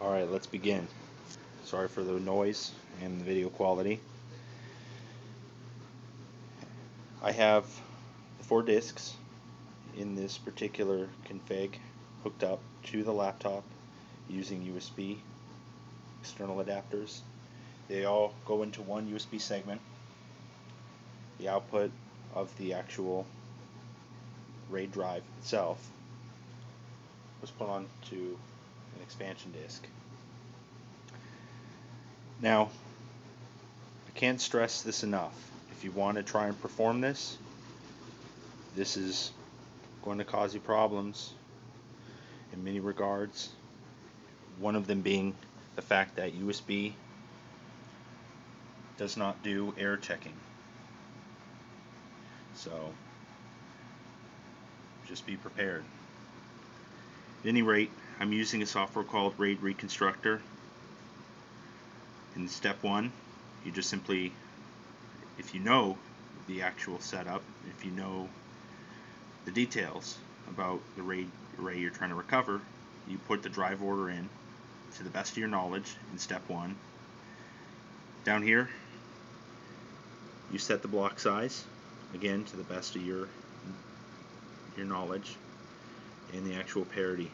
Alright, let's begin. Sorry for the noise and the video quality. I have the 4 discs in this particular config hooked up to the laptop using USB external adapters. They all go into one USB segment. The output of the actual RAID drive itself was put onto an expansion disk. Now, I can't stress this enough. If you want to try and perform this, this is going to cause you problems in many regards. One of them being the fact that USB does not do error checking. So just be prepared. At any rate, I'm using a software called RAID Reconstructor. In step 1, you just simply, if you know the actual setup, if you know the details about the RAID array you're trying to recover, you put the drive order in to the best of your knowledge in step 1. Down here, you set the block size, again to the best of your knowledge, and the actual parity.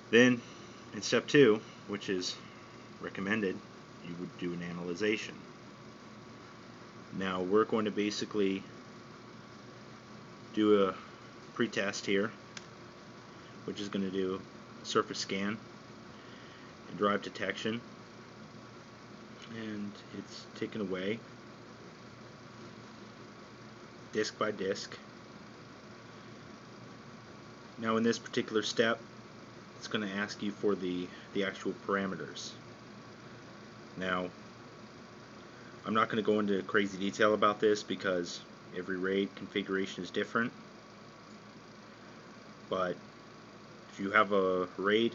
Then, in step 2, which is recommended, you would do an analyzation. Now we're going to basically do a pretest here, which is going to do a surface scan and drive detection, and it's taken away disk by disk. Now in this particular step, it's going to ask you for the actual parameters. Now, I'm not going to go into crazy detail about this because every RAID configuration is different, but if you have a RAID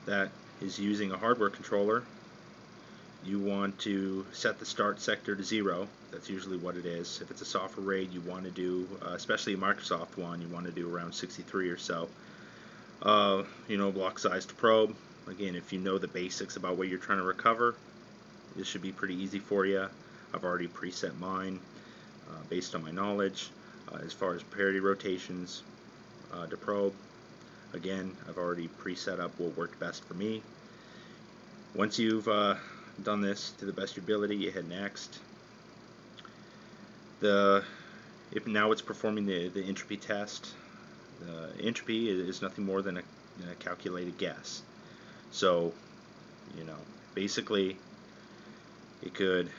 that is using a hardware controller, you want to set the start sector to 0. That's usually what it is. If it's a software RAID, you want to do, especially a Microsoft one, you want to do around 63 or so. Block size to probe. Again, if you know the basics about what you're trying to recover, this should be pretty easy for you. I've already preset mine based on my knowledge. As far as parity rotations to probe, again, I've already preset up what worked best for me. Once you've done this to the best of your ability, you hit next. Now it's performing the entropy test. The entropy is nothing more than a calculated guess. So, basically, it could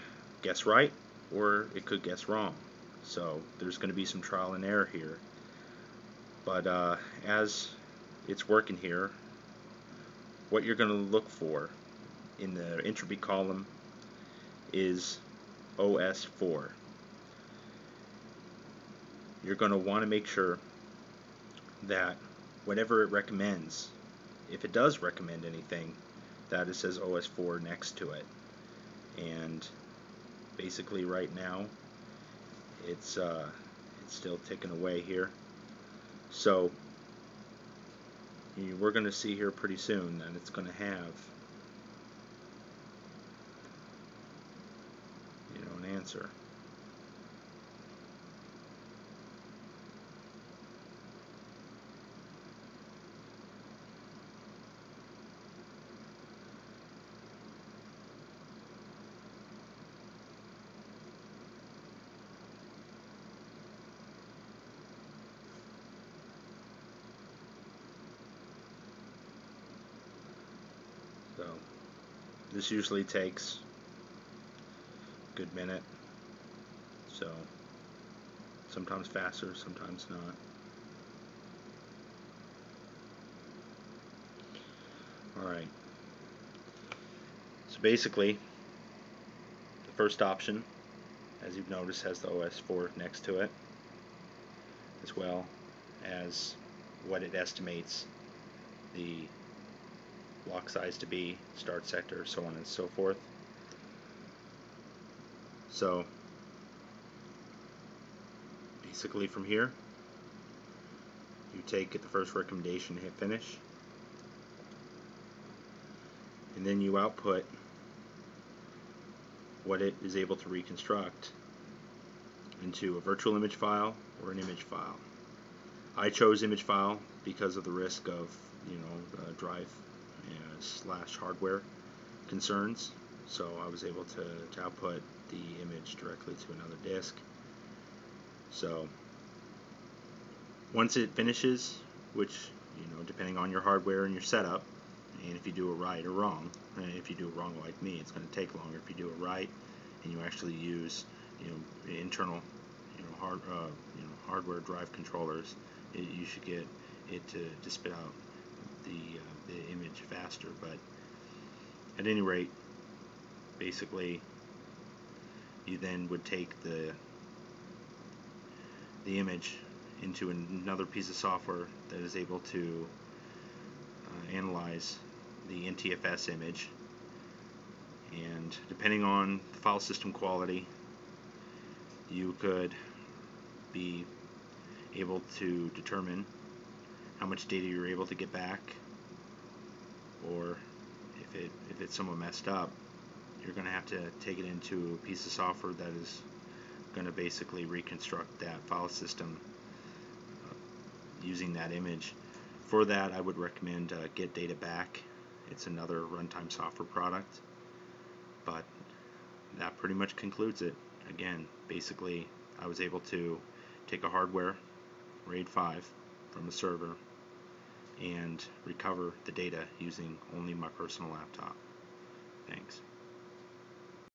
guess right or it could guess wrong. So there's going to be some trial and error here. But as it's working here, what you're going to look for in the entropy column is OS4. You're going to want to make sure that whatever it recommends, if it does recommend anything, that it says OS4 next to it. And basically right now it's still ticking away here. So we're going to see here pretty soon that it's going to have an answer. So this usually takes a good minute, so sometimes faster, sometimes not. Alright, so basically the first option, as you've noticed, has the OS4 next to it, as well as what it estimates the block size to be, start sector, so on and so forth. So basically from here, you take the first recommendation, hit finish, and then you output what it is able to reconstruct into a virtual image file or an image file. I chose image file because of the risk of, drive slash hardware concerns. So I was able to output the image directly to another disk. So once it finishes, which, depending on your hardware and your setup, and if you do it right or wrong, and if you do it wrong like me, it's going to take longer. If you do it right and you actually use, internal, hardware drive controllers, you should get it to spit out the image faster. But at any rate, basically, you then would take the image into another piece of software that is able to analyze the NTFS image, and depending on the file system quality, you could be able to determine how much data you're able to get back, or if it's somewhat messed up, you're going to have to take it into a piece of software that is going to basically reconstruct that file system using that image. For that, I would recommend Get Data Back. It's another runtime software product, but that pretty much concludes it. Again, basically, I was able to take a hardware RAID 5 from a server and recover the data using only my personal laptop. Thanks.